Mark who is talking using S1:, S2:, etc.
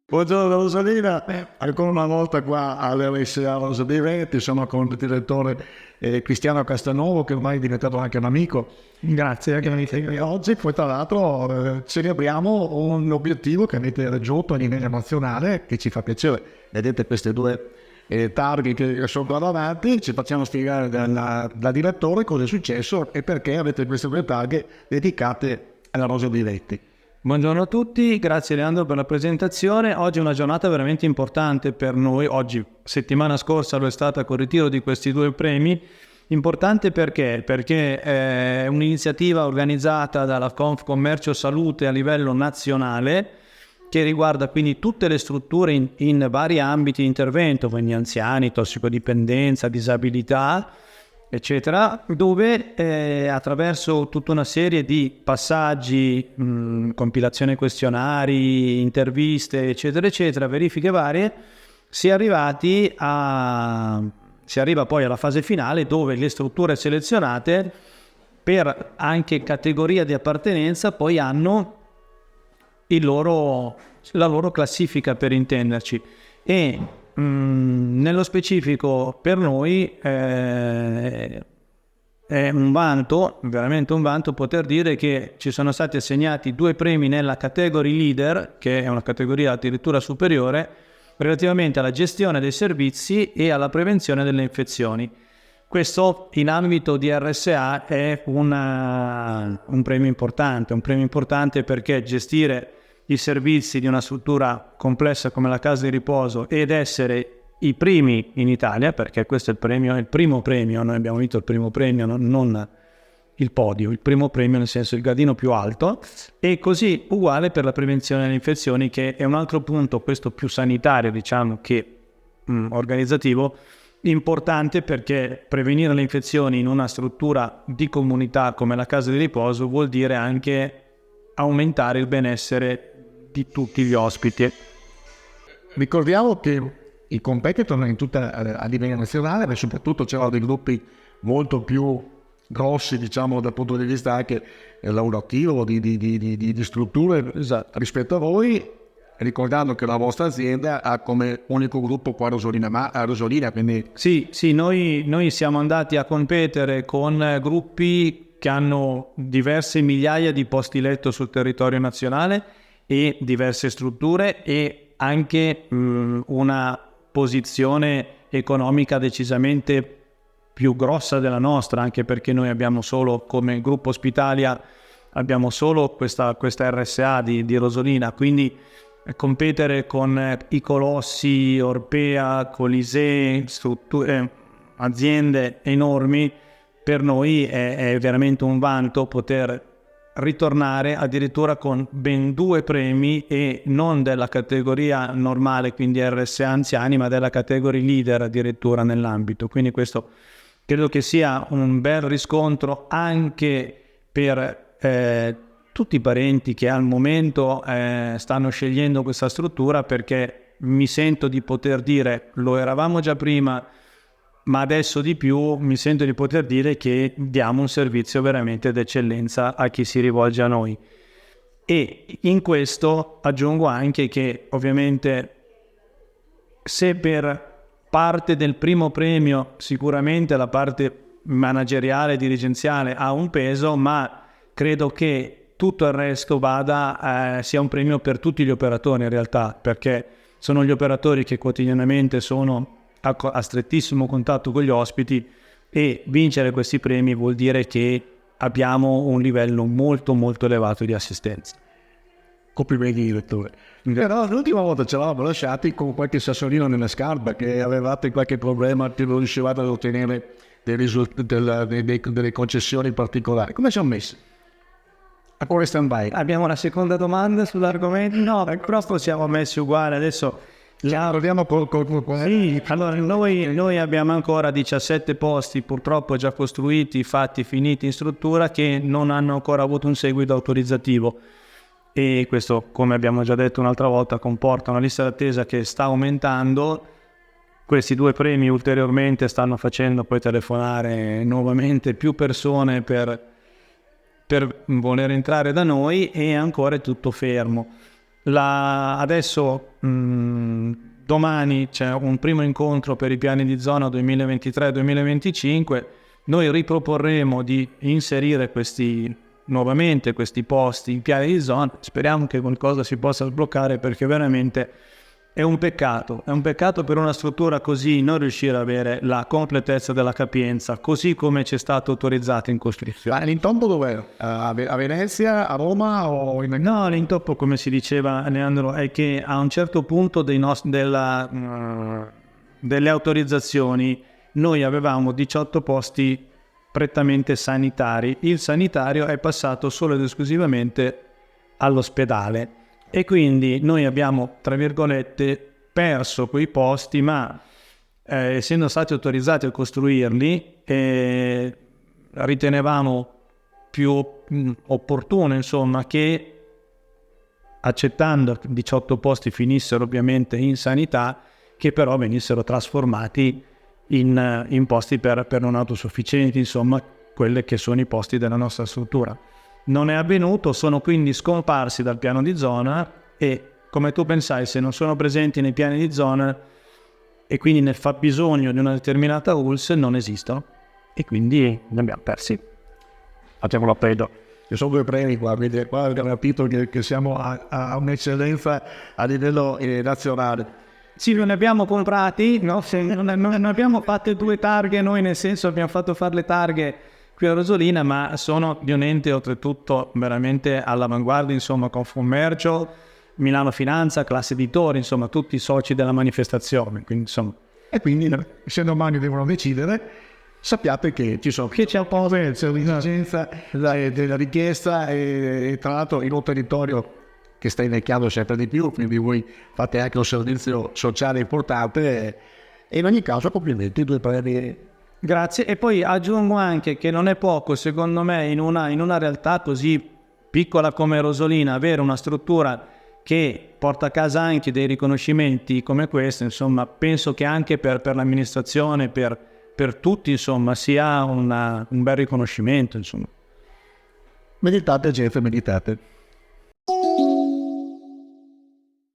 S1: Buongiorno Rosalina, ancora una volta qua all'RSA Rosa dei Veneti, sono con il direttore Cristiano Castelnuovo, che ormai è diventato anche un amico.
S2: Grazie,
S1: E oggi poi tra l'altro celebriamo un obiettivo che avete raggiunto a livello nazionale, che ci fa piacere. Vedete queste due targhe che sono qua davanti, ci facciamo spiegare da direttore cosa è successo e perché avete queste due targhe dedicate alla Rosa dei Veneti.
S2: Buongiorno a tutti, grazie Leandro per la presentazione. Oggi è una giornata veramente importante per noi. Oggi, settimana scorsa, lo è stata con il ritiro di questi due premi. Importante perché? Perché è un'iniziativa organizzata dalla Confcommercio Salute a livello nazionale che riguarda quindi tutte le strutture in vari ambiti di intervento, quindi anziani, tossicodipendenza, disabilità, eccetera, dove attraverso tutta una serie di passaggi, compilazione questionari, interviste, eccetera, eccetera, verifiche varie, si arriva poi alla fase finale dove le strutture selezionate per anche categoria di appartenenza poi hanno la loro classifica, per intenderci. E nello specifico per noi è un vanto, veramente un vanto, poter dire che ci sono stati assegnati 2 premi nella category leader, che è una categoria addirittura superiore, relativamente alla gestione dei servizi e alla prevenzione delle infezioni. Questo in ambito di RSA è un premio importante perché gestire i servizi di una struttura complessa come la casa di riposo ed essere i primi in Italia, perché questo è il primo premio, noi abbiamo vinto il primo premio, non il podio, il primo premio nel senso il gradino più alto, e così uguale per la prevenzione delle infezioni, che è un altro punto, questo più sanitario diciamo che organizzativo, importante, perché prevenire le infezioni in una struttura di comunità come la casa di riposo vuol dire anche aumentare il benessere di tutti gli ospiti.
S1: Ricordiamo che i competitor a livello nazionale, ma soprattutto c'erano dei gruppi molto più grossi, diciamo, dal punto di vista anche lavorativo, di strutture, esatto, rispetto a voi, ricordando che la vostra azienda ha come unico gruppo qua Rosolina, quindi...
S2: Sì, noi siamo andati a competere con gruppi che hanno diverse migliaia di posti letto sul territorio nazionale e diverse strutture e anche una posizione economica decisamente più grossa della nostra, anche perché noi abbiamo solo, come gruppo Ospitalia, abbiamo solo questa RSA di Rosolina, quindi competere con i colossi, Orpea, Colisée, strutture, aziende enormi, per noi è veramente un vanto poter ritornare addirittura con ben 2 premi, e non della categoria normale, quindi RSA anziani, ma della categoria leader addirittura nell'ambito. Quindi questo credo che sia un bel riscontro anche per tutti i parenti che al momento stanno scegliendo questa struttura, perché mi sento di poter dire, lo eravamo già prima, ma adesso di più mi sento di poter dire che diamo un servizio veramente d'eccellenza a chi si rivolge a noi. E in questo aggiungo anche che ovviamente, se per parte del primo premio sicuramente la parte manageriale e dirigenziale ha un peso, ma credo che tutto il resto sia un premio per tutti gli operatori in realtà, perché sono gli operatori che quotidianamente sono a strettissimo contatto con gli ospiti, e vincere questi premi vuol dire che abbiamo un livello molto molto elevato di assistenza.
S1: Complimenti direttore. Però l'ultima volta ci eravamo lasciati con qualche sassolino nella scarpa, che avevate qualche problema, che non riuscivate ad ottenere delle concessioni particolari. Come siamo messi? Ancora in stand-by?
S2: Abbiamo la seconda domanda sull'argomento? No, purtroppo siamo messi uguali adesso.
S1: Sì,
S2: allora noi abbiamo ancora 17 posti purtroppo già costruiti, fatti, finiti in struttura, che non hanno ancora avuto un seguito autorizzativo, e questo, come abbiamo già detto un'altra volta, comporta una lista d'attesa che sta aumentando. Questi 2 premi ulteriormente stanno facendo poi telefonare nuovamente più persone per voler entrare da noi, e ancora è tutto fermo. Adesso domani c'è un primo incontro per i piani di zona 2023-2025. Noi riproporremo di inserire nuovamente questi posti in piani di zona. Speriamo che qualcosa si possa sbloccare, perché veramente è un peccato per una struttura così non riuscire ad avere la completezza della capienza, così come ci è stato autorizzato in costruzione.
S1: Ma l'intoppo dov'è? A Venezia, a Roma o in...
S2: No, l'intoppo, come si diceva Leandro, è che a un certo punto delle autorizzazioni noi avevamo 18 posti prettamente sanitari. Il sanitario è passato solo ed esclusivamente all'ospedale. E quindi noi abbiamo, tra virgolette, perso quei posti, ma essendo stati autorizzati a costruirli, ritenevamo più opportuno, insomma, che accettando 18 posti finissero ovviamente in sanità, che però venissero trasformati in posti per non autosufficienti, insomma, quelli che sono i posti della nostra struttura. Non è avvenuto, sono quindi scomparsi dal piano di zona e, come tu pensai, se non sono presenti nei piani di zona e quindi nel fabbisogno di una determinata ULSS, non esistono, e quindi ne abbiamo persi. Facciamo l'appello.
S1: Ci sono due premi qua, quindi qua abbiamo capito che siamo a un'eccellenza a livello nazionale.
S2: Sì, non ne abbiamo comprati, no? Non abbiamo fatto 2 targhe noi, nel senso abbiamo fatto fare le targhe qui a Rosolina, ma sono di un ente oltretutto veramente all'avanguardia, insomma, con Fummercio, Milano Finanza, Classe Editori, insomma tutti i soci della manifestazione, quindi insomma.
S1: E quindi se domani devono decidere, sappiate che ci sono, che c'è un po' l'esigenza della richiesta, e tra l'altro in un territorio che sta invecchiando sempre di più, quindi voi fate anche un servizio sociale importante, e in ogni caso complimenti, 2 premi.
S2: Grazie. E poi aggiungo anche che non è poco, secondo me, in una realtà così piccola come Rosolina, avere una struttura che porta a casa anche dei riconoscimenti come questo. Insomma, penso che anche per l'amministrazione, per tutti, insomma, sia un bel riconoscimento, insomma.
S1: Meditate, gente, meditate.